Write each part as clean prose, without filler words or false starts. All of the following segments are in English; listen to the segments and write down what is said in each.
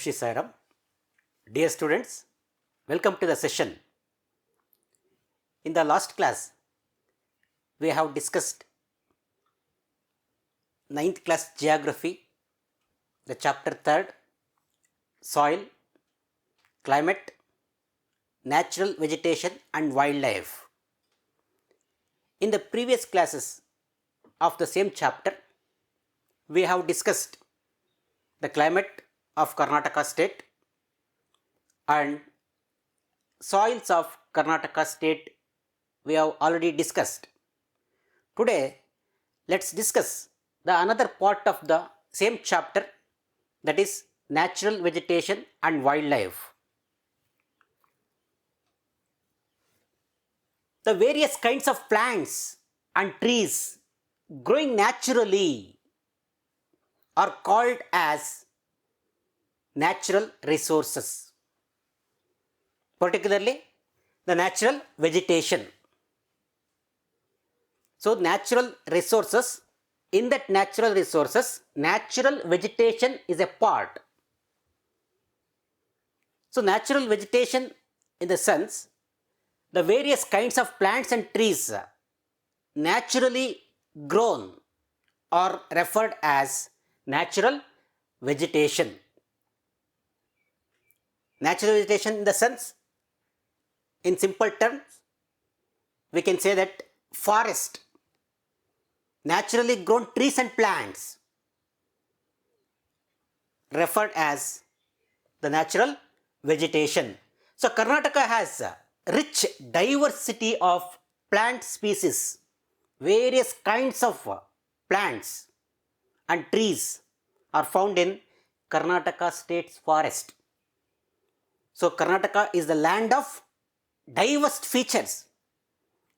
Shri Sairam. Dear students, welcome to the session. In the last class, we have discussed 9th class geography, the chapter 3rd, soil, climate, natural vegetation and wildlife. In the previous classes of the same chapter, we have discussed the climate of Karnataka state and soils of Karnataka state we have already discussed. Today, let's discuss the another part of the same chapter, that is natural vegetation and wildlife. The various kinds of plants and trees growing naturally are called as natural resources, particularly the natural vegetation. So, natural resources, in that natural resources, natural vegetation is a part. So, natural vegetation in the sense, the various kinds of plants and trees naturally grown are referred as natural vegetation. Natural vegetation in the sense, in simple terms, we can say that forest, naturally grown trees and plants referred as the natural vegetation. So, Karnataka has a rich diversity of plant species, various kinds of plants and trees are found in Karnataka state's forest. So, Karnataka is the land of diverse features.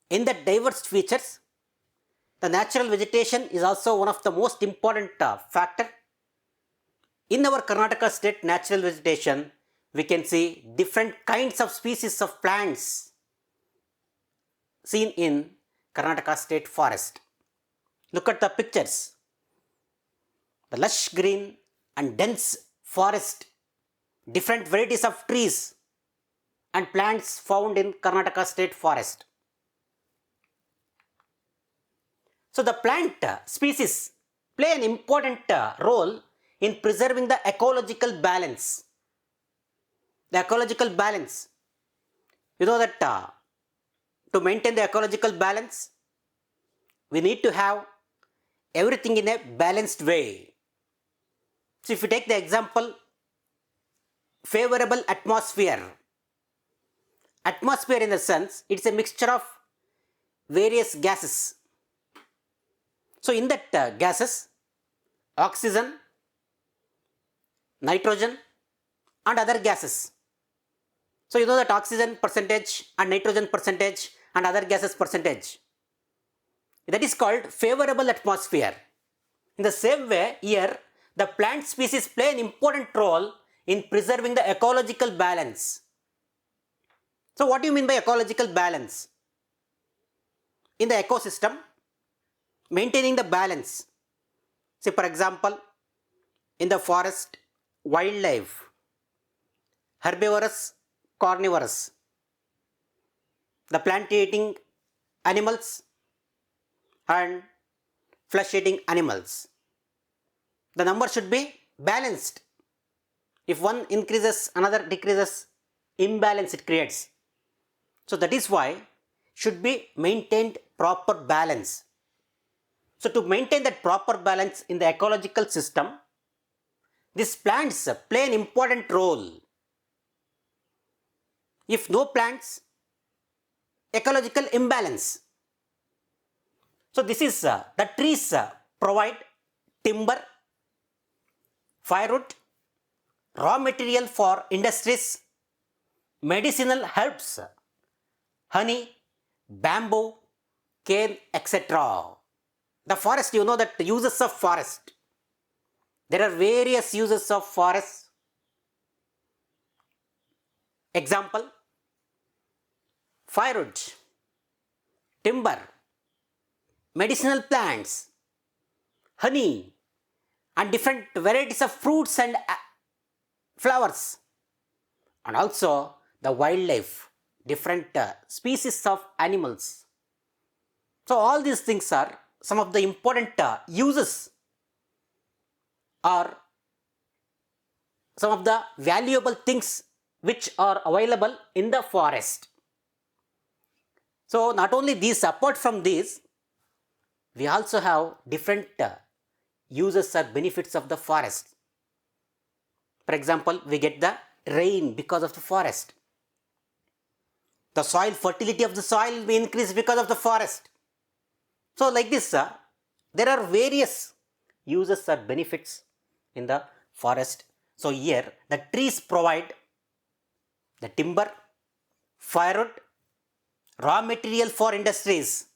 In that diverse features, the natural vegetation is also one of the most important factor. In our Karnataka state natural vegetation, we can see different kinds of species of plants seen in Karnataka state forest. Look at the pictures. The lush green and dense forest, different varieties of trees and plants found in Karnataka state forest. So, the plant species play an important role in preserving the ecological balance. The ecological balance, you know that to maintain the ecological balance, we need to have everything in a balanced way. So, if you take the example, favorable atmosphere. Atmosphere in the sense, it's a mixture of various gases. So, in that gases, oxygen, nitrogen and other gases. So, you know that oxygen percentage and nitrogen percentage and other gases percentage. That is called favorable atmosphere. In the same way, here the plant species play an important role in preserving the ecological balance. So, what do you mean by ecological balance? In the ecosystem, maintaining the balance. Say for example, in the forest, wildlife, herbivorous, carnivorous, the plant eating animals and flesh eating animals. The number should be balanced. If one increases, another decreases, imbalance it creates. So, that is why should be maintained proper balance. So, to maintain that proper balance in the ecological system, these plants play an important role. If no plants, ecological imbalance. So, this is the trees provide timber, firewood, raw material for industries, medicinal herbs, honey, bamboo, cane, etc. The forest, you know that the uses of forest. There are various uses of forest. Example, firewood, timber, medicinal plants, honey and different varieties of fruits and flowers, and also the wildlife, different species of animals. So all these things are some of the important uses or some of the valuable things which are available in the forest. So not only these, apart from these, we also have different uses or benefits of the forest. For example, we get the rain because of the forest. The soil fertility of the soil will be increased because of the forest. So like this, there are various uses or benefits in the forest. So here the trees provide the timber, firewood, raw material for industries.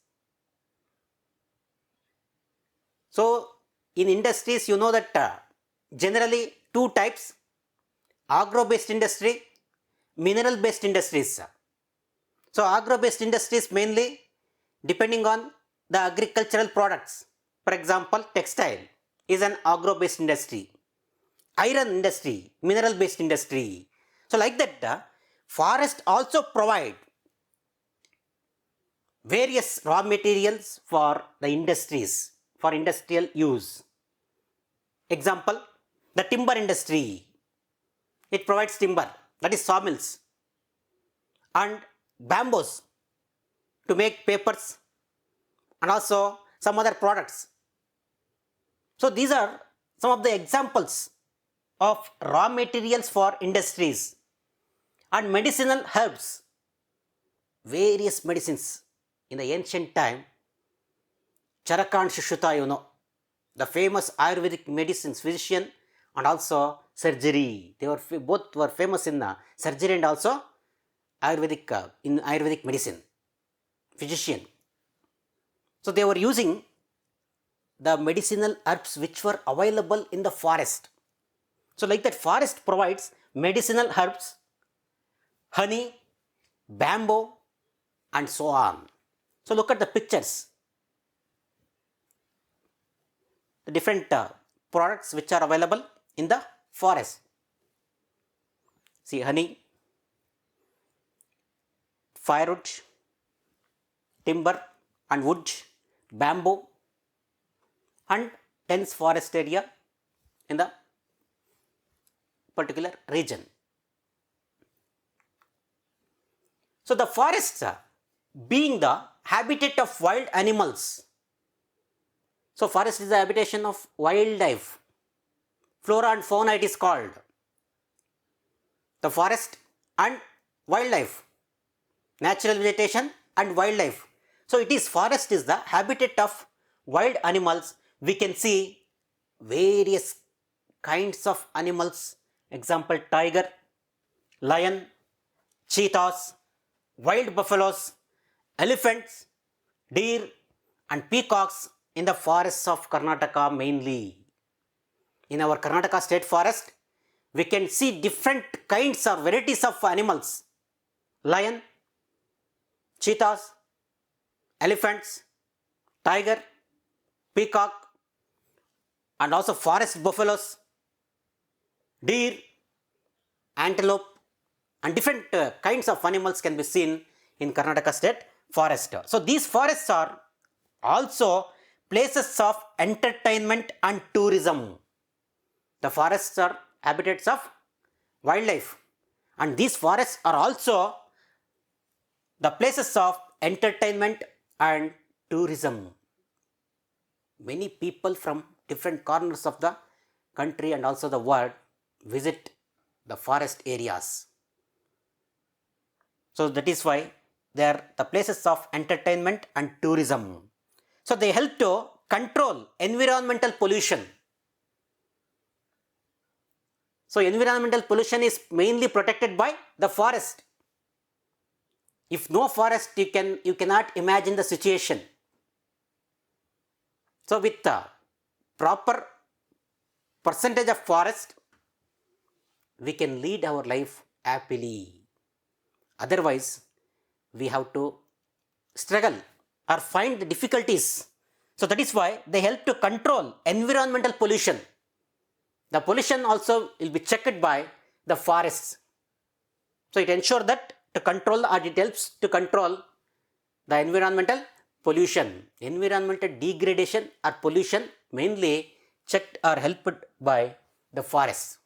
So in industries, you know that generally two types: agro-based industry, mineral-based industries. So agro-based industries mainly depending on the agricultural products. For example, textile is an agro-based industry. Iron industry, mineral-based industry. So like that, forest also provide various raw materials for the industries, for industrial use. Example, the timber industry. It provides timber, that is sawmills, and bamboos to make papers and also some other products. So these are some of the examples of raw materials for industries. And medicinal herbs, various medicines. In the ancient time, Charaka and Shushruta, you know, the famous Ayurvedic medicines, physician and also surgery. They were both were famous in surgery and also Ayurvedic in Ayurvedic medicine, physician. So they were using the medicinal herbs which were available in the forest. So like that, forest provides medicinal herbs, honey, bamboo, and so on. So look at the pictures. The different products which are available in the forest. See, honey, firewood, timber and wood, bamboo, and dense forest area in the particular region. So the forests being the habitat of wild animals. So forest is the habitation of wildlife. Flora and fauna it is called. The forest and wildlife. Natural vegetation and wildlife. So it is forest is the habitat of wild animals. We can see various kinds of animals. Example, tiger, lion, cheetahs, wild buffaloes, elephants, deer and peacocks in the forests of Karnataka mainly. In our Karnataka state forest, we can see different kinds or varieties of animals. Lion, cheetahs, elephants, tiger, peacock, and also forest buffaloes, deer, antelope, and different kinds of animals can be seen in Karnataka state forest. So these forests are also places of entertainment and tourism. The forests are habitats of wildlife, and these forests are also the places of entertainment and tourism. Many people from different corners of the country and also the world visit the forest areas. So that is why they are the places of entertainment and tourism. So they help to control environmental pollution. So environmental pollution is mainly protected by the forest. If no forest, you cannot imagine the situation. So with the proper percentage of forest, we can lead our life happily. Otherwise, we have to struggle or find the difficulties. So that is why they help to control environmental pollution. The pollution also will be checked by the forests. So it ensures that to control or it helps to control the environmental pollution. Environmental degradation or pollution mainly checked or helped by the forests.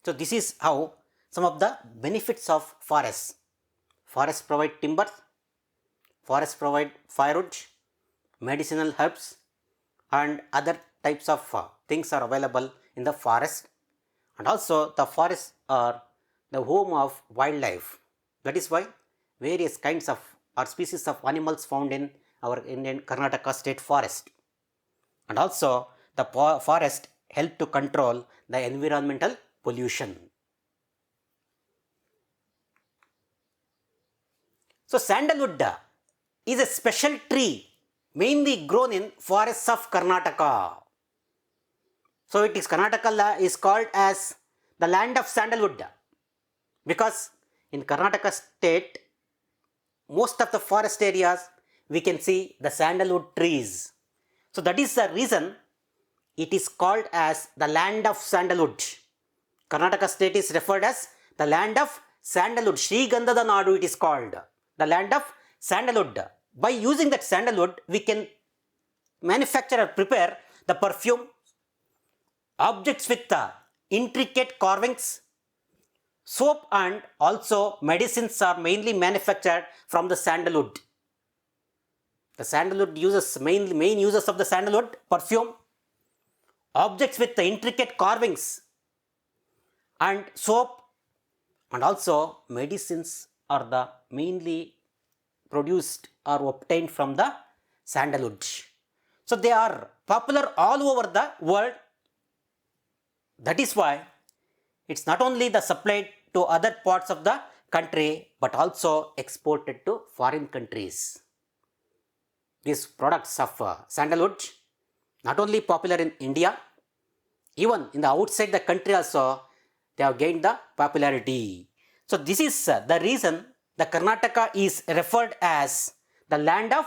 So this is how some of the benefits of forests. Forests provide timber, forests provide firewood, medicinal herbs and other types of things are available in the forest, and also the forests are the home of wildlife. That is why various kinds of or species of animals found in our Indian Karnataka state forest, and also the forest help to control the environmental pollution. So sandalwood is a special tree mainly grown in forests of Karnataka. So it is Karnataka is called as the land of sandalwood because in Karnataka state most of the forest areas we can see the sandalwood trees. So that is the reason it is called as the land of sandalwood. Karnataka state is referred as the land of sandalwood. Shrigandhada Nadu it is called. The land of sandalwood. By using that sandalwood, we can manufacture or prepare the perfume, objects with intricate carvings, soap, and also medicines are mainly manufactured from the sandalwood. The sandalwood uses main uses of the sandalwood, perfume, objects with the intricate carvings, and soap, and also medicines are the mainly produced or obtained from the sandalwood. So they are popular all over the world. That is why it's not only the supplied to other parts of the country but also exported to foreign countries. These products of sandalwood not only popular in India, even in the outside the country also they have gained the popularity. So this is the reason the Karnataka is referred as the land of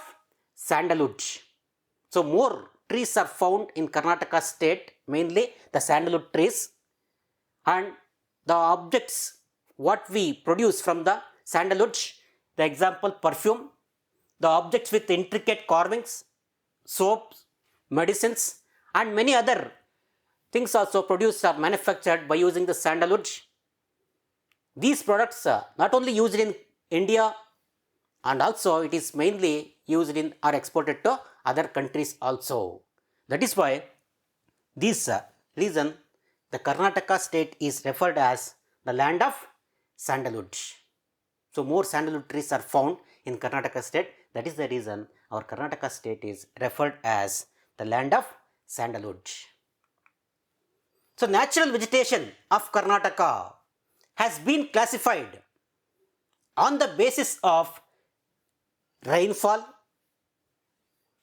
sandalwood. So more trees are found in Karnataka state, mainly the sandalwood trees, and the objects what we produce from the sandalwood, the example perfume, the objects with intricate carvings, soaps, medicines, and many other things also produced or manufactured by using the sandalwood. These products are not only used in India and also it is mainly used in or exported to other countries also. That is why this reason the Karnataka state is referred as the land of sandalwood. So more sandalwood trees are found in Karnataka state. That is the reason our Karnataka state is referred as the land of sandalwood. So natural vegetation of Karnataka has been classified on the basis of rainfall,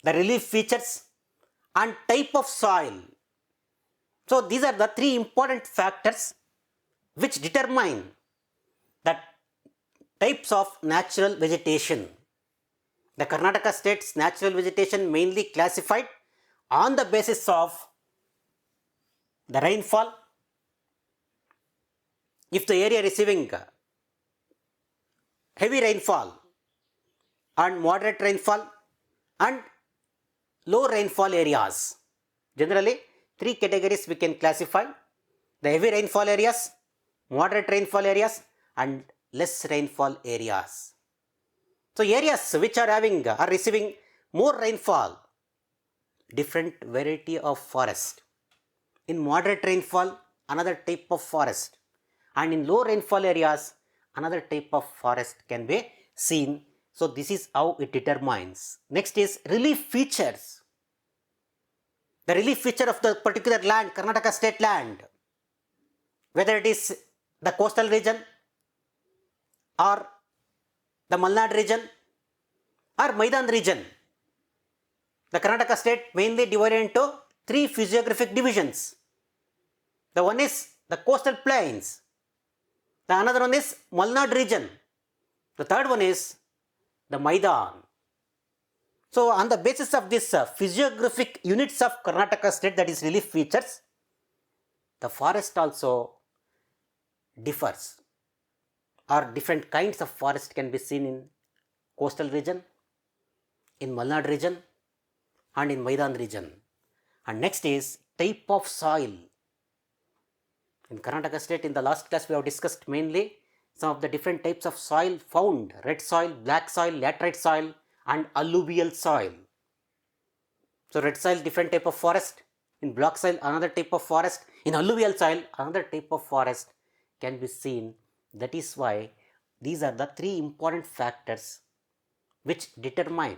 the relief features, and type of soil. So these are the three important factors which determine the types of natural vegetation. The Karnataka state's natural vegetation mainly classified on the basis of the rainfall. If the area receiving heavy rainfall and moderate rainfall and low rainfall areas. Generally, three categories we can classify: the heavy rainfall areas, moderate rainfall areas, and less rainfall areas. So areas which are receiving more rainfall, different variety of forest. In moderate rainfall, another type of forest, and in low rainfall areas, another type of forest can be seen. So this is how it determines. Next is relief features. The relief feature of the particular land, Karnataka state land, whether it is the coastal region or the Malnad region or Maidan region. The Karnataka state mainly divided into three physiographic divisions. The one is the coastal plains. The another one is Malnad region. The third one is the Maidan. So on the basis of this physiographic units of Karnataka state, that is relief features, the forest also differs, or different kinds of forest can be seen in coastal region, in Malnad region, and in Maidan region. And next is type of soil. In Karnataka state, in the last class we have discussed mainly some of the different types of soil found: red soil, black soil, laterite soil, and alluvial soil. So red soil, different type of forest; in black soil, another type of forest; in alluvial soil, another type of forest can be seen. That is why these are the three important factors which determine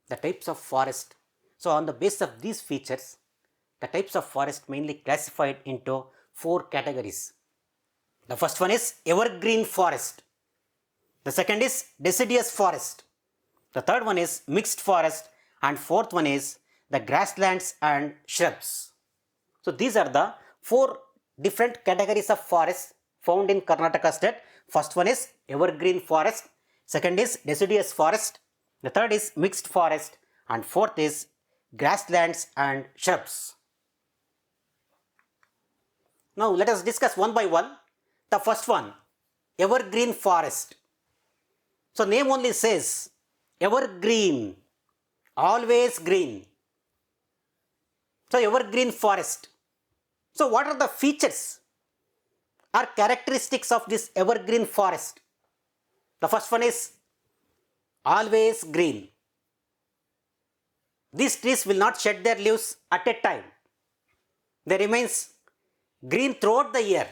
the types of forest. So on the basis of these features, the types of forest mainly classified into four categories. The first one is evergreen forest. The second is deciduous forest. The third one is mixed forest, and fourth one is the grasslands and shrubs. So these are the four different categories of forests found in Karnataka state. First one is evergreen forest, second is deciduous forest, the third is mixed forest, and fourth is grasslands and shrubs. Now let us discuss one by one. The first one, evergreen forest. So name only says evergreen, always green. So evergreen forest. So what are the features or characteristics of this evergreen forest? The first one is always green. These trees will not shed their leaves at a time. They remains green throughout the year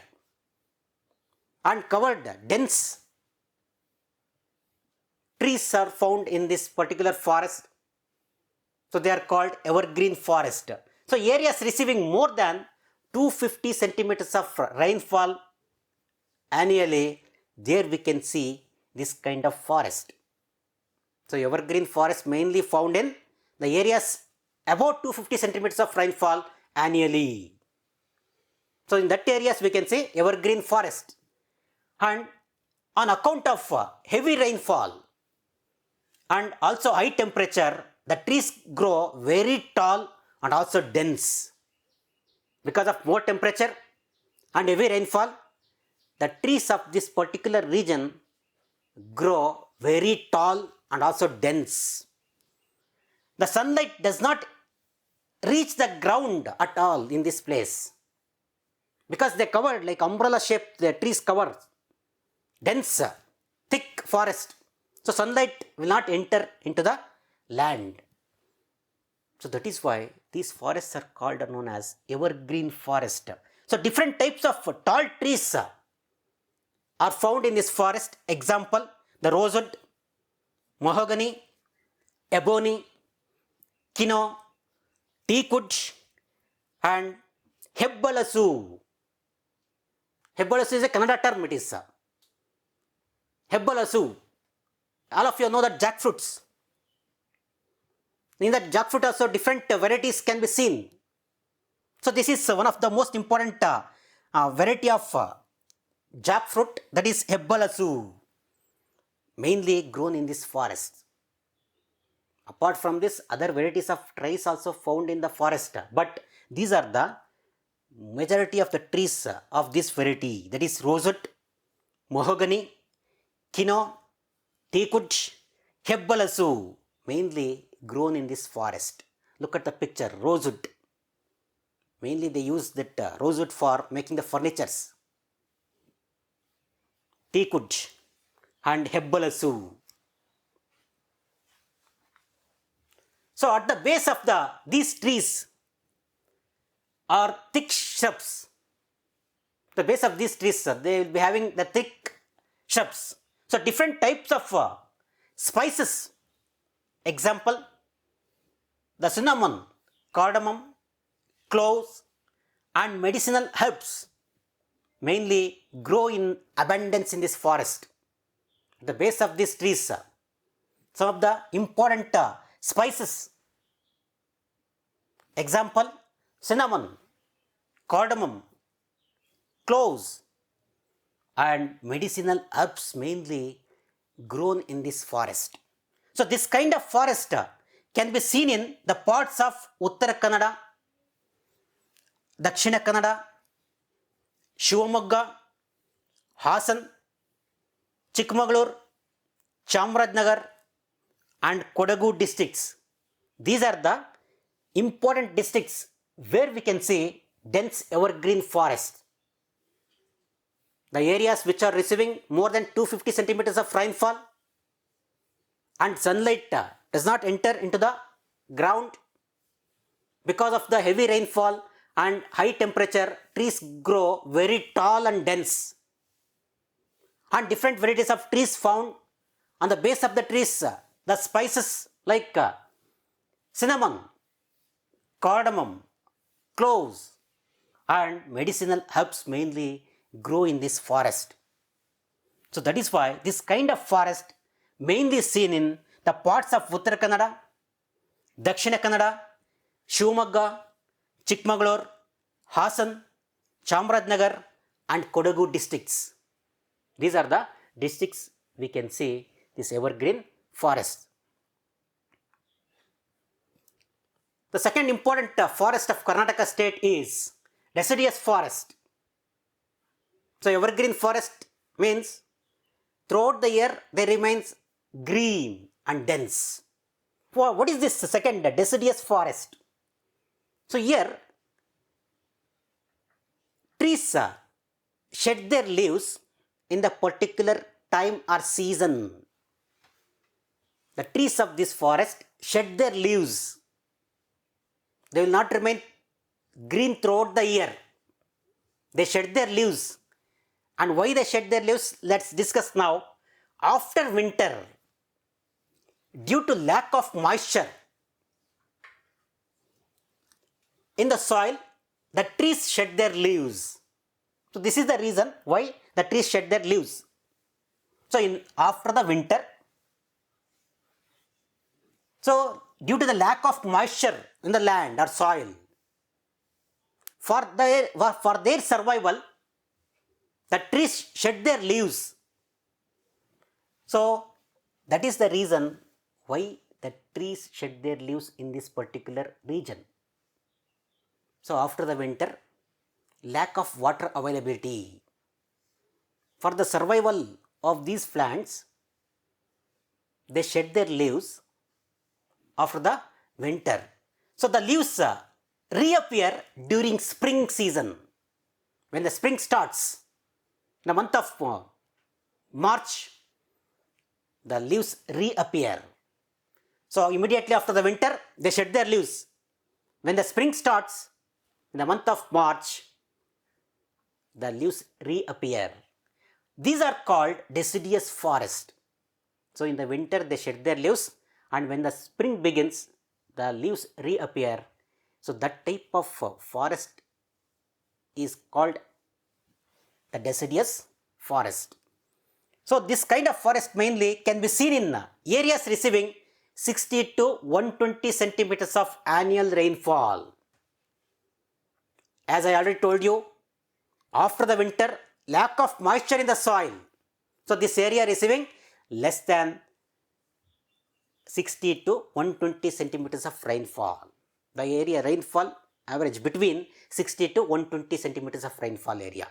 and covered dense trees are found in this particular forest. So they are called evergreen forest. So areas receiving more than 250 centimeters of rainfall annually, there we can see this kind of forest. So evergreen forest mainly found in the areas about 250 centimeters of rainfall annually. So in that areas we can say evergreen forest. And on account of heavy rainfall and also high temperature, the trees grow very tall and also dense. Because of more temperature and heavy rainfall, the trees of this particular region grow very tall and also dense. The sunlight does not reach the ground at all in this place, because they covered like umbrella shape, the trees cover dense, thick forest. So sunlight will not enter into the land. So that is why these forests are called or known as evergreen forest. So different types of tall trees are found in this forest. Example, the rosewood, mahogany, ebony, kino, teakwood, and hebbalasu. Hebbalasu is a Kannada term, it is. Hebbalasu. All of you know that jackfruits. In that jackfruit also different varieties can be seen. So this is one of the most important variety of jackfruit, that is hebbalasu, mainly grown in this forest. Apart from this, other varieties of trees also found in the forest, but these are the majority of the trees of this variety, that is rosewood, mahogany, kino, teakwood, hebbalasu, mainly grown in this forest. Look at the picture, rosewood. Mainly they use that rosewood for making the furnitures. Teakwood and hebbalasu. So at the base of these trees are thick shrubs. The base of these trees, they will be having the thick shrubs. So different types of spices. Example, the cinnamon, cardamom, cloves, and medicinal herbs mainly grow in abundance in this forest. At the base of these trees, some of the important spices. Example, cinnamon, cardamom, cloves, and medicinal herbs mainly grown in this forest. So this kind of forest can be seen in the parts of Uttara Kannada, Dakshina Kannada, Shivamogga, Hassan, Chikmagalur, Chamarajanagar and Kodagu districts. These are the important districts where we can see dense evergreen forest. The areas which are receiving more than 250 centimeters of rainfall and sunlight does not enter into the ground. Because of the heavy rainfall and high temperature, trees grow very tall and dense. And different varieties of trees found on the base of the trees, the spices like cinnamon, cardamom, cloves and medicinal herbs mainly grow in this forest. So that is why this kind of forest mainly seen in the parts of Uttara Kannada, Dakshina Kannada, Shivamogga, Chikmagalur, Hassan, Chamarajanagar and Kodagu districts. These are the districts we can see this evergreen forest. The second important forest of Karnataka state is deciduous forest. So evergreen forest means throughout the year they remains green and dense. What is this second deciduous forest? So here trees shed their leaves in the particular time or season. The trees of this forest shed their leaves. They will not remain green throughout the year. They shed their leaves. And why they shed their leaves? Let's discuss now. After winter, due to lack of moisture in the soil, the trees shed their leaves. So this is the reason why the trees shed their leaves. So after the winter, so due to the lack of moisture in the land or soil, for their survival, the trees shed their leaves. So that is the reason why the trees shed their leaves in this particular region. So after the winter, lack of water availability. For the survival of these plants, they shed their leaves after the winter. So the leaves reappear during spring season. When the spring starts, in the month of March, the leaves reappear. So immediately after the winter, they shed their leaves. When the spring starts, in the month of March, the leaves reappear. These are called deciduous forest. So in the winter they shed their leaves, and when the spring begins, the leaves reappear. So that type of forest is called the deciduous forest. So this kind of forest mainly can be seen in areas receiving 60 to 120 centimeters of annual rainfall. As I already told you, after the winter, lack of moisture in the soil. So this area receiving less than 60 to 120 centimeters of rainfall. The area rainfall average between 60 to 120 centimeters of rainfall area.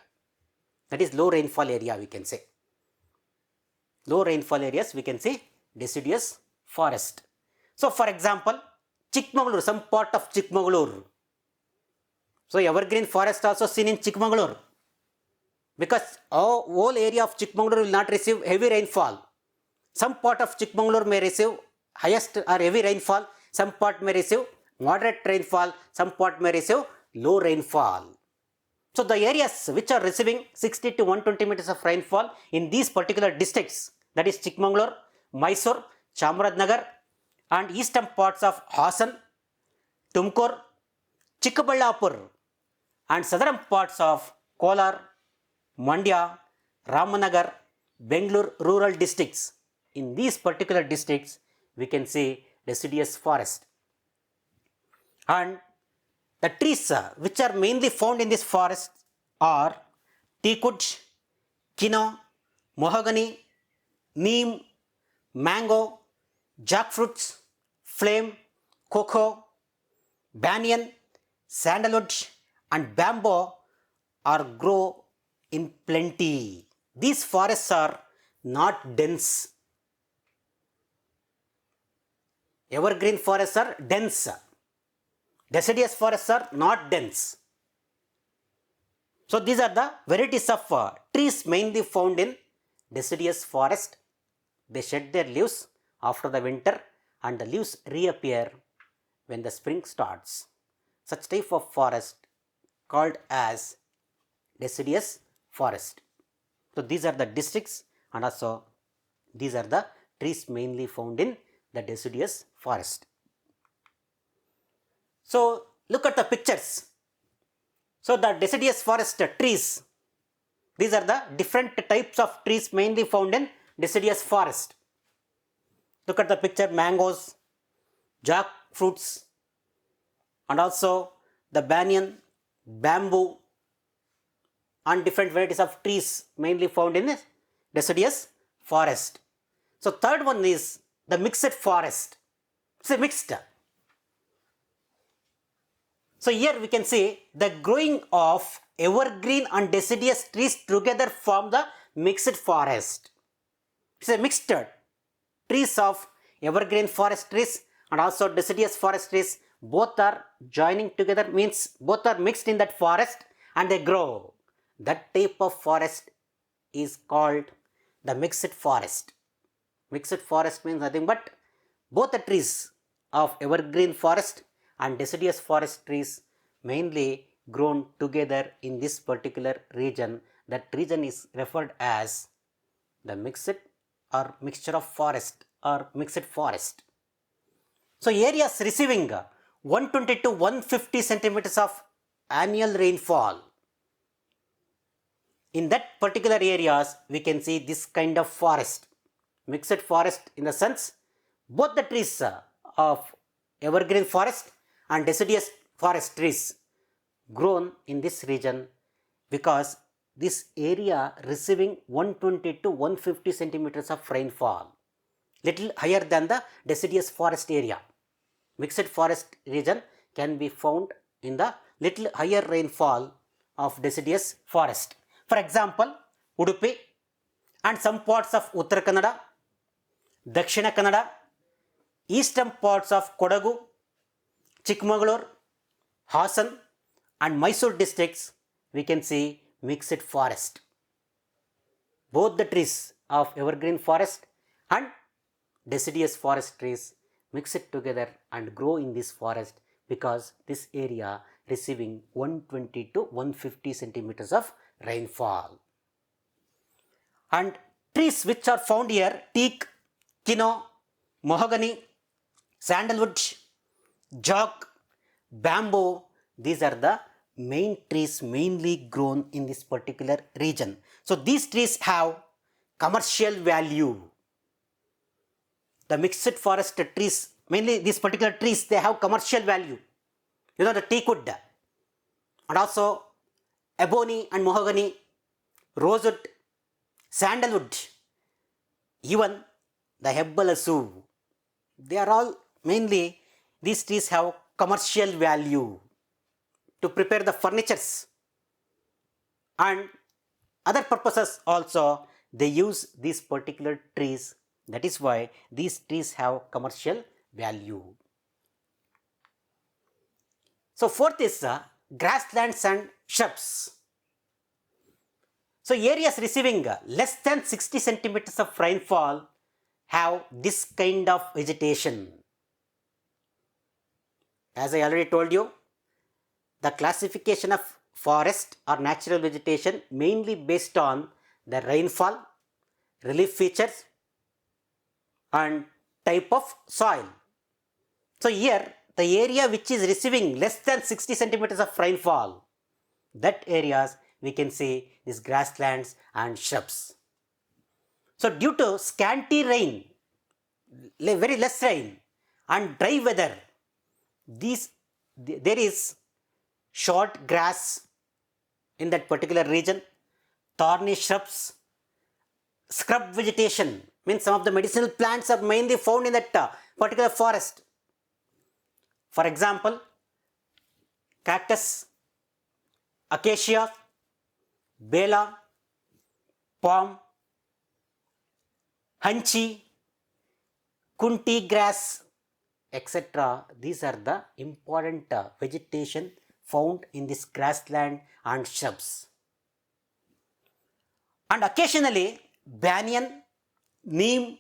That is low rainfall area, we can say. Low rainfall areas we can say deciduous forest. So for example, Chikmagalur, some part of Chikmagalur. So evergreen forest also seen in Chikmagalur. Because whole area of Chikmagalur will not receive heavy rainfall. Some part of Chikmagalur may receive highest or heavy rainfall, some part may receive moderate rainfall, some part may receive low rainfall. So the areas which are receiving 60 to 120 meters of rainfall in these particular districts, that is Chikmagalur, Mysore, Chamarajanagar and eastern parts of Hassan, Tumkur, Chikkaballapur and southern parts of Kolar, Mandya, Ramanagar, Bengaluru rural districts. In these particular districts, we can see deciduous forest. And the trees which are mainly found in this forest are teakwood, kino, mahogany, neem, mango, jackfruits, flame, cocoa, banyan, sandalwood and bamboo are grow in plenty. these forests are not dense. Evergreen forests are dense. Deciduous forests are not dense. So these are the varieties of trees mainly found in deciduous forest. They shed their leaves after the winter and the leaves reappear when the spring starts. Such type of forest called as deciduous forest. So these are the districts and also these are the trees mainly found in the deciduous forest. So look at the pictures. So the deciduous forest trees, these are the different types of trees mainly found in deciduous forest. Look at the picture, mangoes, jackfruits, and also the banyan, bamboo, and different varieties of trees mainly found in deciduous forest. So third one is the mixed forest. It's a mixed. So here we can see the growing of evergreen and deciduous trees together form the mixed forest. It's a mixed trees of evergreen forest trees and also deciduous forest trees. Both are joining together, means both are mixed in that forest and they grow. That type of forest is called the mixed forest. Mixed forest means nothing but both the trees of evergreen forest and deciduous forest trees mainly grown together in this particular region. That region is referred as the mixed or mixture of forest or mixed forest. So areas receiving 120 to 150 centimeters of annual rainfall. In that particular areas we can see this kind of forest. Mixed forest in the sense both the trees of evergreen forest and deciduous forest trees grown in this region, because this area receiving 120 to 150 centimeters of rainfall, little higher than the deciduous forest area. Mixed forest region can be found in the little higher rainfall of deciduous forest. For example, Udupi and some parts of Uttara Kannada, Dakshina Kannada, eastern parts of Kodagu, Chikmagalur, Hassan and Mysore districts, we can see mixed forest. Both the trees of evergreen forest and deciduous forest trees mixed together and grow in this forest, because this area receiving 120 to 150 centimeters of rainfall. And trees which are found here: teak, kino, mahogany, sandalwood, jock, bamboo. These are the main trees mainly grown in this particular region. So these trees have commercial value. The mixed forest trees, mainly these particular trees, they have commercial value. You know, the teakwood and also ebony and mahogany, rosewood, sandalwood, even the hebbalasu. They are all mainly, these trees have commercial value to prepare the furnitures and other purposes also they use these particular trees. That is why these trees have commercial value. So fourth is grasslands and shrubs. So areas receiving less than 60 centimeters of rainfall have this kind of vegetation. As I already told you, the classification of forest or natural vegetation mainly based on the rainfall, relief features and type of soil. So here the area which is receiving less than 60 centimeters of rainfall, that areas we can see is grasslands and shrubs. So due to scanty rain, very less rain and dry weather, there is short grass in that particular region, thorny shrubs, scrub vegetation, means some of the medicinal plants are mainly found in that particular forest. For example, cactus, acacia, bela, palm, hunchi, kunti grass, etc. These are the important vegetation found in this grassland and shrubs. And occasionally banyan, neem,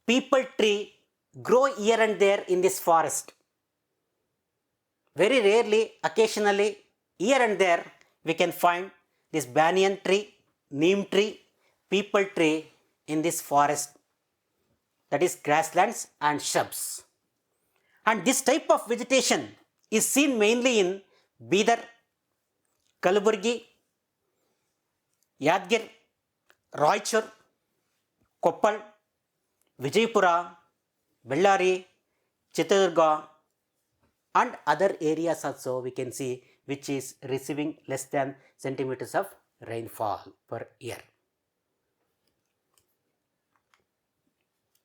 peepal tree grow here and there in this forest. Very rarely, occasionally, here and there, we can find this banyan tree, neem tree, peepal tree in this forest, that is grasslands and shrubs. And this type of vegetation is seen mainly in Bidar, Kalaburgi, Yadgir, Raichur, Koppal, Vijaypura, Bellary, Chitradurga, and other areas also we can see which is receiving less than centimeters of rainfall per year.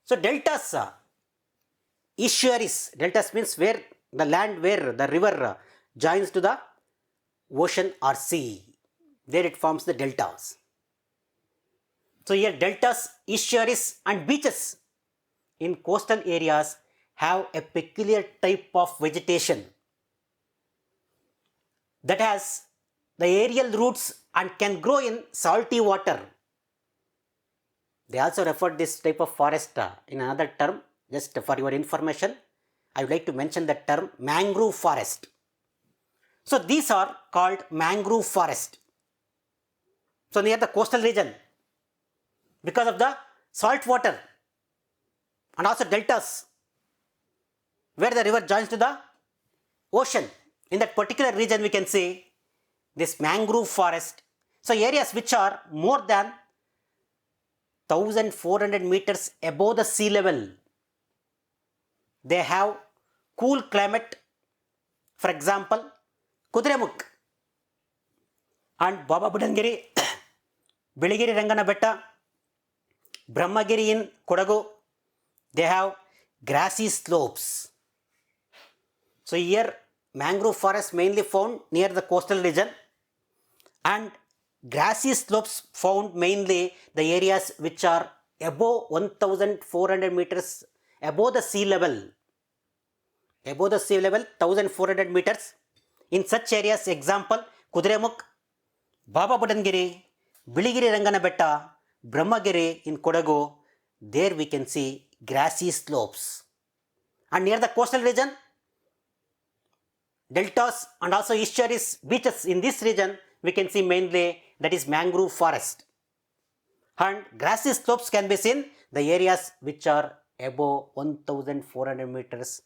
So deltas, estuaries, deltas means where the land where the river joins to the ocean or sea, there it forms the deltas. So here deltas, estuaries and beaches in coastal areas have a peculiar type of vegetation that has the aerial roots and can grow in salty water. They also refer this type of forest in another term. Just for your information, I would like to mention the term mangrove forest. So these are called mangrove forest. So near the coastal region, because of the salt water and also deltas where the river joins to the ocean, in that particular region we can see this mangrove forest. So areas which are more than 1400 meters above the sea level, they have cool climate. For example, Kudremukh and Baba Budangiri, Biligiri Rangana Betta, Brahmagiri in Kodagu, they have grassy slopes. So here mangrove forest mainly found near the coastal region, and grassy slopes found mainly the areas which are above 1400 meters above the sea level. Above the sea level 1400 meters. In such areas, example Kudremukh, Baba Budangiri, Biligiri Rangana Betta, Brahmagiri in Kodagu, there we can see grassy slopes. And near the coastal region, deltas and also estuaries, beaches in this region, we can see mainly that is mangrove forest. And grassy slopes can be seen the areas which are above 1400 meters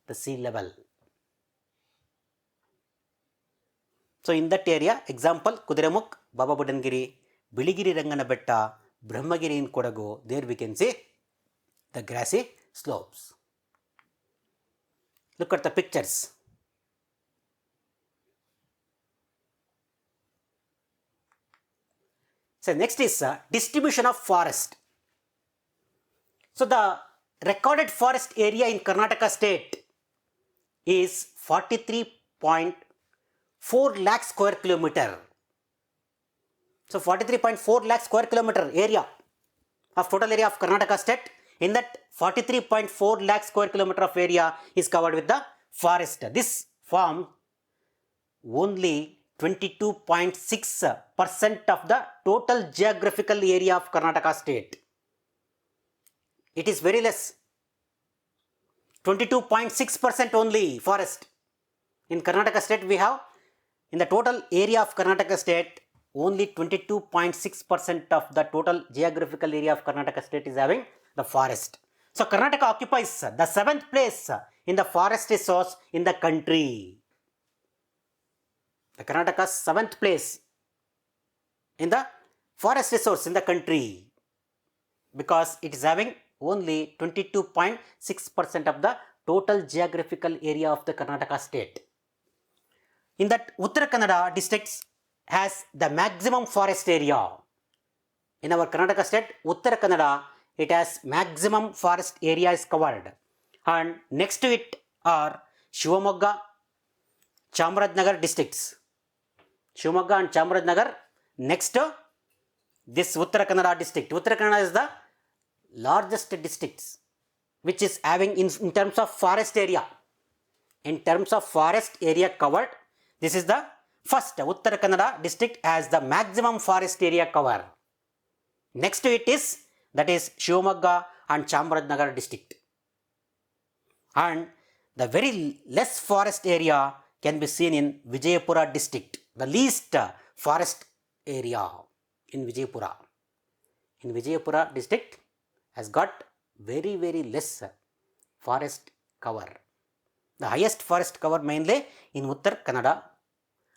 the sea level. So in that area, example Kudremukh, Baba Budangiri, Biligiri Rangana Betta, Brahmagiri in Kodagu, there we can see the grassy slopes. Look at the pictures. So next is distribution of forest. So the recorded forest area in Karnataka state is 43.4 lakh square kilometer. So 43.4 lakh square kilometer area of total area of Karnataka state. In that 43.4 lakh square kilometer of area is covered with the forest. This forms only 22.6% of the total geographical area of Karnataka state. It is very less. 22.6% only forest. In Karnataka state we have, in the total area of Karnataka state, only 22.6% of the total geographical area of Karnataka state is having the forest. So Karnataka occupies the 7th place in the forest resource in the country. The Karnataka's 7th place in the forest resource in the country, because it is having only 22.6% of the total geographical area of the Karnataka state. In that, Uttara Kannada districts has the maximum forest area. In our Karnataka state, Uttara Kannada, it has maximum forest area is covered. And next to it are Shivamogga, Chamarajanagar districts. Shivamogga and Chamarajanagar. Next, this Uttara Kannada district. Uttara Kannada is the largest district which is having in terms of forest area. In terms of forest area covered, this is the first. Uttara Kannada district has the maximum forest area cover. Next to it is, that is Shivamogga and Chamarajanagar district. And the very less forest area can be seen in Vijayapura district, the least forest area in Vijayapura. In Vijayapura district has got very less forest cover. The highest forest cover mainly in Uttar Kannada,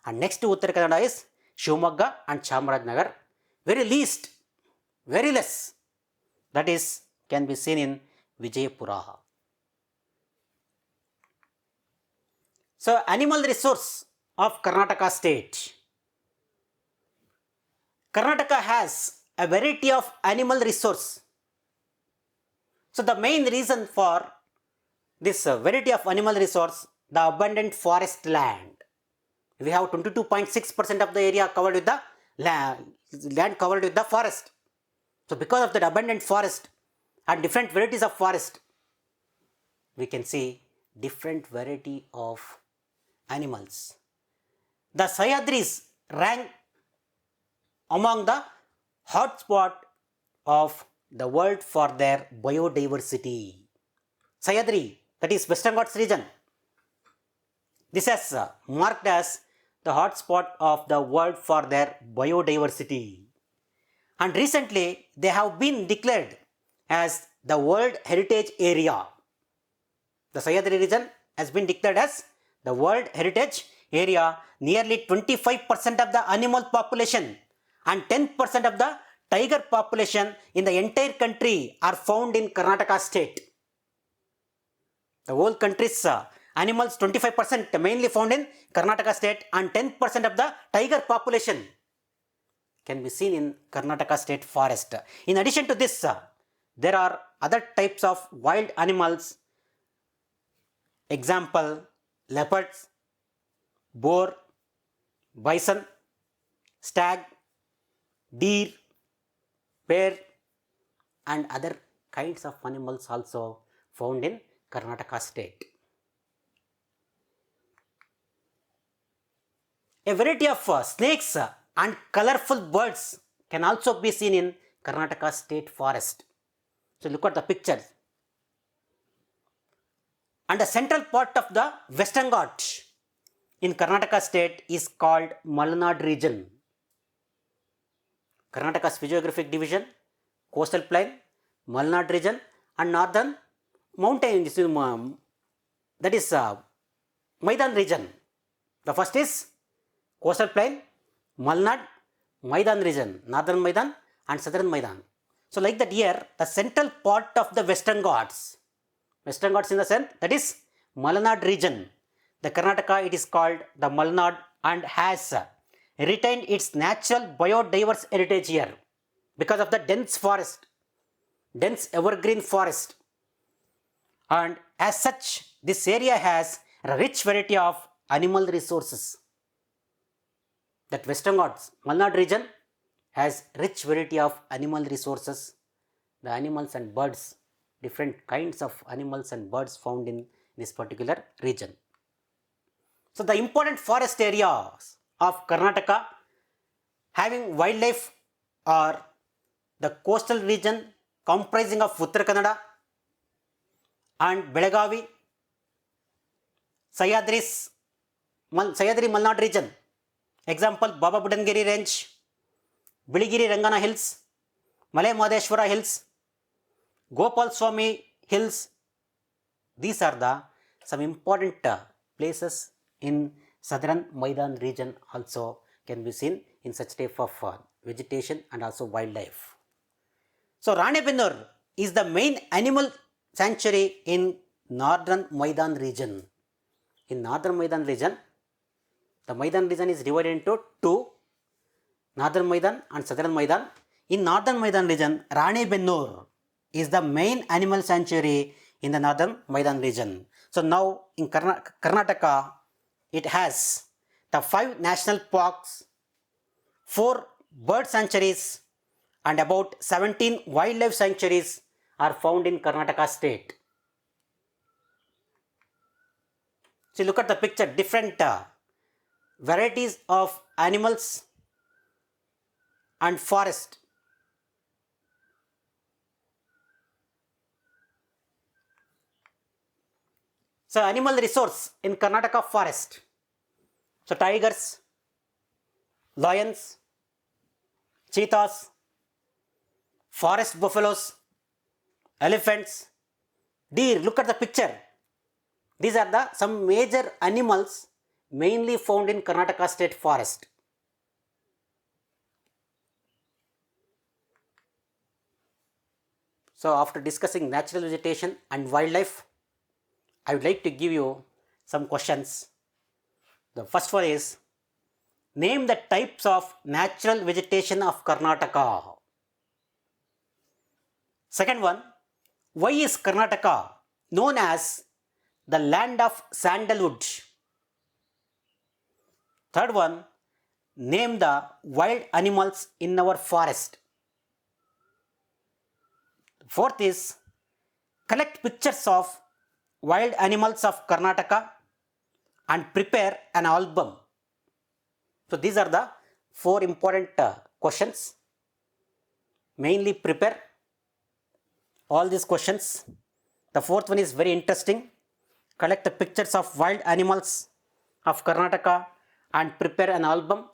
and next to Uttar Kannada is Shivamogga and Chamarajanagar. Very less, that is can be seen in Vijayapura. So, animal resource of Karnataka state. Karnataka has a variety of animal resource. So, the main reason for this variety of animal resource, the abundant forest land. We have 22.6% of the area covered with the land covered with the forest. So, because of that abundant forest and different varieties of forest, we can see different variety of animals. The Sahyadris rank among the hotspot of the world for their biodiversity. Sahyadri, that is Western Ghats region, this has marked as the hotspot of the world for their biodiversity. And recently, they have been declared as the World Heritage Area. The Sahyadri region has been declared as the World Heritage Area. Nearly 25% of the animal population and 10% of the tiger population in the entire country are found in Karnataka state. The whole country's animals, 25% mainly found in Karnataka state, and 10% of the tiger population can be seen in Karnataka state forest. In addition to this, there are other types of wild animals. Example, leopards, boar, bison, stag, deer, bear, and other kinds of animals also found in Karnataka state. A variety of snakes and colorful birds can also be seen in Karnataka state forest. So, look at the picture. And the central part of the Western Ghats in Karnataka state is called Malnad region. Karnataka's physiographic division, coastal plain, Malnad region, and northern mountain, that is Maidan region. The first is coastal plain, Malnad, Maidan region, northern Maidan and southern Maidan. So, like that here, the central part of the Western Ghats in the sense, that is Malnad region. The Karnataka, it is called the Malnad and has retained its natural biodiverse heritage here because of the dense forest, dense evergreen forest. And as such, this area has a rich variety of animal resources. That Western Ghats, Malnad region has rich variety of animal resources. The animals and birds, different kinds of animals and birds found in this particular region. So, the important forest areas of Karnataka having wildlife are the coastal region comprising of Uttara Kannada and Belagavi, Sahyadri Malnad region. Example, Baba Budangiri range, Biligiri Rangana hills, Malay Madheshwara hills, Gopal Swami hills. These are the some important places in southern Maidan region also can be seen in such type of vegetation and also wildlife. So, Ranebennur is the main animal sanctuary in northern Maidan region. In northern Maidan region, the Maidan region is divided into two, northern Maidan and southern Maidan. In northern Maidan region, Ranebennur is the main animal sanctuary in the northern Maidan region. So, now in Karnataka, it has the 5 national parks, 4 bird sanctuaries, and about 17 wildlife sanctuaries are found in Karnataka state. So look at the picture, different varieties of animals and forest. So animal resource in Karnataka forest. So tigers, lions, cheetahs, forest buffaloes, elephants, deer. Look at the picture. These are the some major animals mainly found in Karnataka state forest. So after discussing natural vegetation and wildlife, I would like to give you some questions. The first one is, name the types of natural vegetation of Karnataka. Second one, why is Karnataka known as the land of sandalwood? Third one, name the wild animals in our forest. Fourth is, collect pictures of wild animals of Karnataka and prepare an album. So these are the four important questions. Mainly prepare all these questions. The fourth one is very interesting. Collect the pictures of wild animals of Karnataka and prepare an album.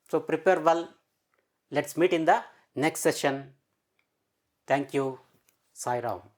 So prepare well. Let's meet in the next session. Thank you. Sai Ram.